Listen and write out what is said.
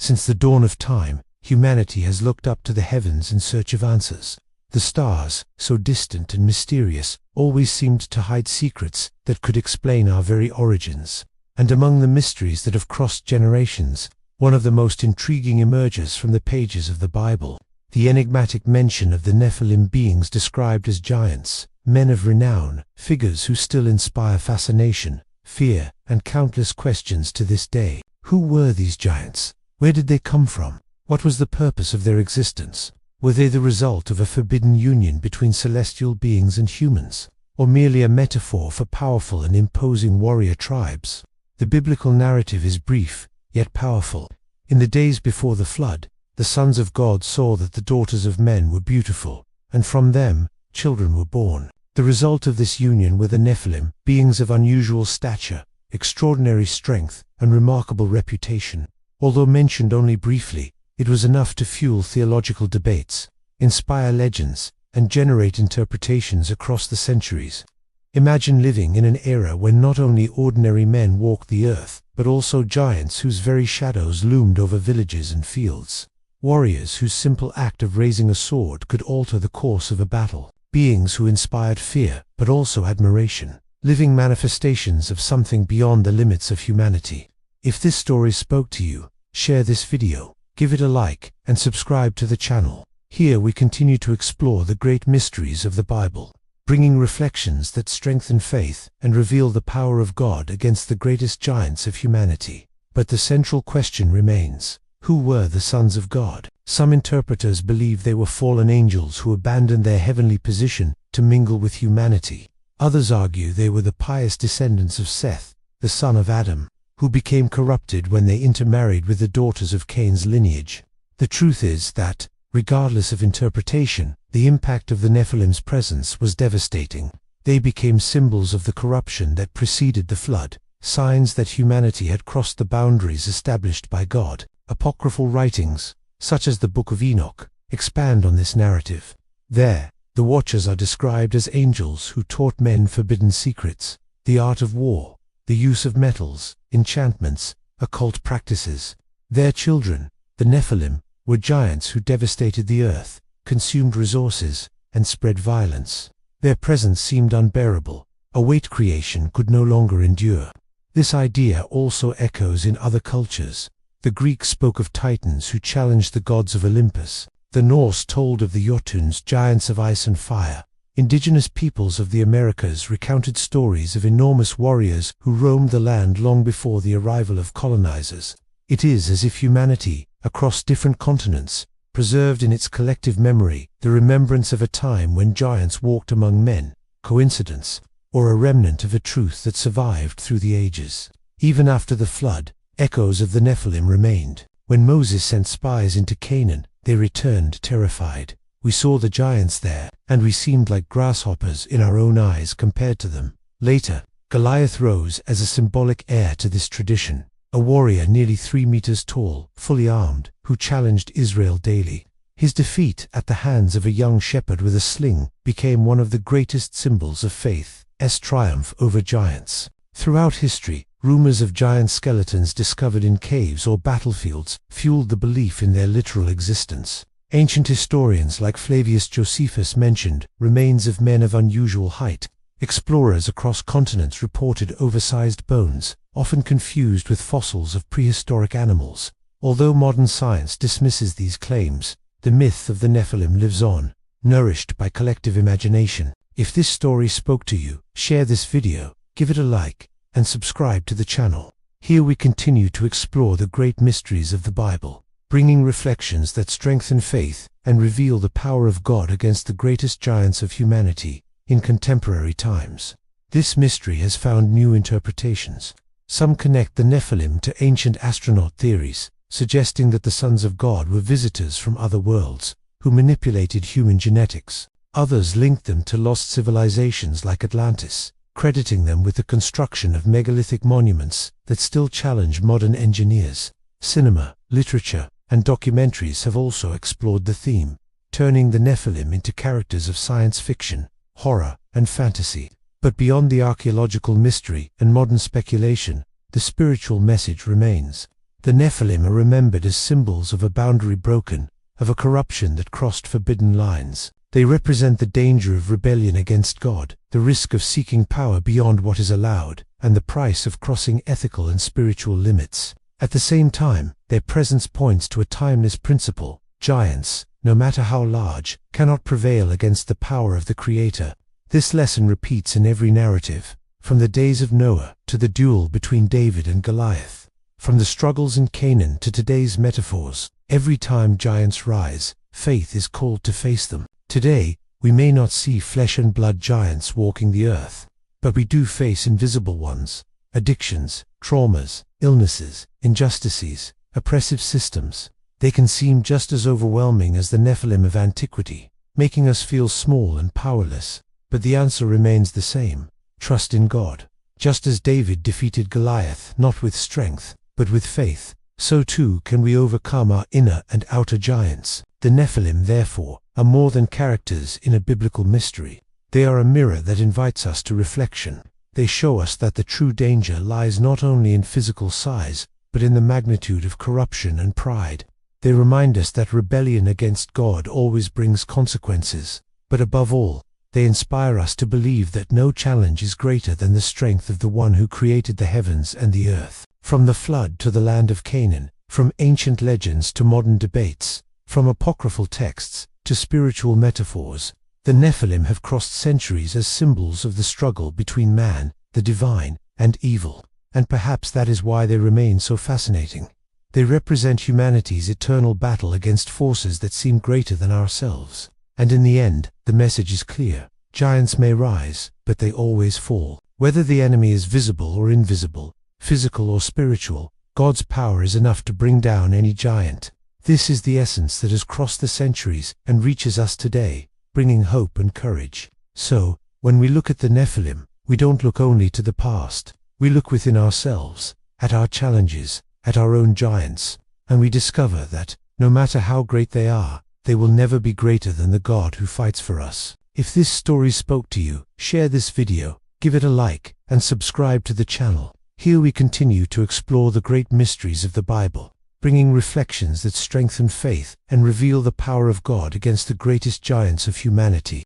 Since the dawn of time, humanity has looked up to the heavens in search of answers. The stars, so distant and mysterious, always seemed to hide secrets that could explain our very origins. And among the mysteries that have crossed generations, one of the most intriguing emerges from the pages of the Bible. The enigmatic mention of the Nephilim, beings described as giants, men of renown, figures who still inspire fascination, fear, and countless questions to this day. Who were these giants? Where did they come from? What was the purpose of their existence? Were they the result of a forbidden union between celestial beings and humans, or merely a metaphor for powerful and imposing warrior tribes? The biblical narrative is brief, yet powerful. In the days before the flood, the sons of God saw that the daughters of men were beautiful, and from them, children were born. The result of this union were the Nephilim, beings of unusual stature, extraordinary strength, and remarkable reputation. Although mentioned only briefly, it was enough to fuel theological debates, inspire legends, and generate interpretations across the centuries. Imagine living in an era when not only ordinary men walked the earth, but also giants whose very shadows loomed over villages and fields. Warriors whose simple act of raising a sword could alter the course of a battle. Beings who inspired fear, but also admiration. Living manifestations of something beyond the limits of humanity. If this story spoke to you, share this video, give it a like, and subscribe to the channel. Here we continue to explore the great mysteries of the Bible, bringing reflections that strengthen faith and reveal the power of God against the greatest giants of humanity. But the central question remains: who were the sons of God? Some interpreters believe they were fallen angels who abandoned their heavenly position to mingle with humanity. Others argue they were the pious descendants of Seth, the son of Adam, who became corrupted when they intermarried with the daughters of Cain's lineage. The truth is that, regardless of interpretation, the impact of the Nephilim's presence was devastating. They became symbols of the corruption that preceded the flood, signs that humanity had crossed the boundaries established by God. Apocryphal writings, such as the Book of Enoch, expand on this narrative. There, the Watchers are described as angels who taught men forbidden secrets, the art of war, the use of metals, enchantments, occult practices. Their children, the Nephilim, were giants who devastated the earth, consumed resources, and spread violence. Their presence seemed unbearable, a weight creation could no longer endure. This idea also echoes in other cultures. The Greeks spoke of titans who challenged the gods of Olympus. The Norse told of the Jotuns, giants of ice and fire. Indigenous peoples of the Americas recounted stories of enormous warriors who roamed the land long before the arrival of colonizers. It is as if humanity, across different continents, preserved in its collective memory the remembrance of a time when giants walked among men. Coincidence, or a remnant of a truth that survived through the ages? Even after the flood, echoes of the Nephilim remained. When Moses sent spies into Canaan, they returned terrified. We saw the giants there, and we seemed like grasshoppers in our own eyes compared to them. Later, Goliath rose as a symbolic heir to this tradition, a warrior nearly 3 meters tall, fully armed, who challenged Israel daily. His defeat at the hands of a young shepherd with a sling became one of the greatest symbols of faith's triumph over giants. Throughout history, rumors of giant skeletons discovered in caves or battlefields fueled the belief in their literal existence. Ancient historians like Flavius Josephus mentioned remains of men of unusual height. Explorers across continents reported oversized bones, often confused with fossils of prehistoric animals. Although modern science dismisses these claims, the myth of the Nephilim lives on, nourished by collective imagination. If this story spoke to you, share this video, give it a like, and subscribe to the channel. Here we continue to explore the great mysteries of the Bible, bringing reflections that strengthen faith and reveal the power of God against the greatest giants of humanity in contemporary times. This mystery has found new interpretations. Some connect the Nephilim to ancient astronaut theories, suggesting that the sons of God were visitors from other worlds who manipulated human genetics. Others link them to lost civilizations like Atlantis, crediting them with the construction of megalithic monuments that still challenge modern engineers. Cinema, literature, and documentaries have also explored the theme, turning the Nephilim into characters of science fiction, horror, and fantasy. But beyond the archaeological mystery and modern speculation, the spiritual message remains. The Nephilim are remembered as symbols of a boundary broken, of a corruption that crossed forbidden lines. They represent the danger of rebellion against God, the risk of seeking power beyond what is allowed, and the price of crossing ethical and spiritual limits. At the same time, their presence points to a timeless principle: giants, no matter how large, cannot prevail against the power of the Creator. This lesson repeats in every narrative, from the days of Noah to the duel between David and Goliath, from the struggles in Canaan to today's metaphors. Every time giants rise, faith is called to face them. Today, we may not see flesh and blood giants walking the earth, but we do face invisible ones: addictions, traumas, illnesses, injustices, oppressive systems. They can seem just as overwhelming as the Nephilim of antiquity, making us feel small and powerless. But the answer remains the same: trust in God. Just as David defeated Goliath not with strength, but with faith, so too can we overcome our inner and outer giants. The Nephilim, therefore, are more than characters in a biblical mystery. They are a mirror that invites us to reflection. They show us that the true danger lies not only in physical size, but in the magnitude of corruption and pride. They remind us that rebellion against God always brings consequences. But above all, they inspire us to believe that no challenge is greater than the strength of the one who created the heavens and the earth. From the flood to the land of Canaan, from ancient legends to modern debates, from apocryphal texts to spiritual metaphors, the Nephilim have crossed centuries as symbols of the struggle between man, the divine, and evil. And perhaps that is why they remain so fascinating. They represent humanity's eternal battle against forces that seem greater than ourselves. And in the end, the message is clear: giants may rise, but they always fall. Whether the enemy is visible or invisible, physical or spiritual, God's power is enough to bring down any giant. This is the essence that has crossed the centuries and reaches us today, bringing hope and courage. So, when we look at the Nephilim, we don't look only to the past. We look within ourselves, at our challenges, at our own giants, and we discover that, no matter how great they are, they will never be greater than the God who fights for us. If this story spoke to you, share this video, give it a like, and subscribe to the channel. Here we continue to explore the great mysteries of the Bible, bringing reflections that strengthen faith and reveal the power of God against the greatest giants of humanity.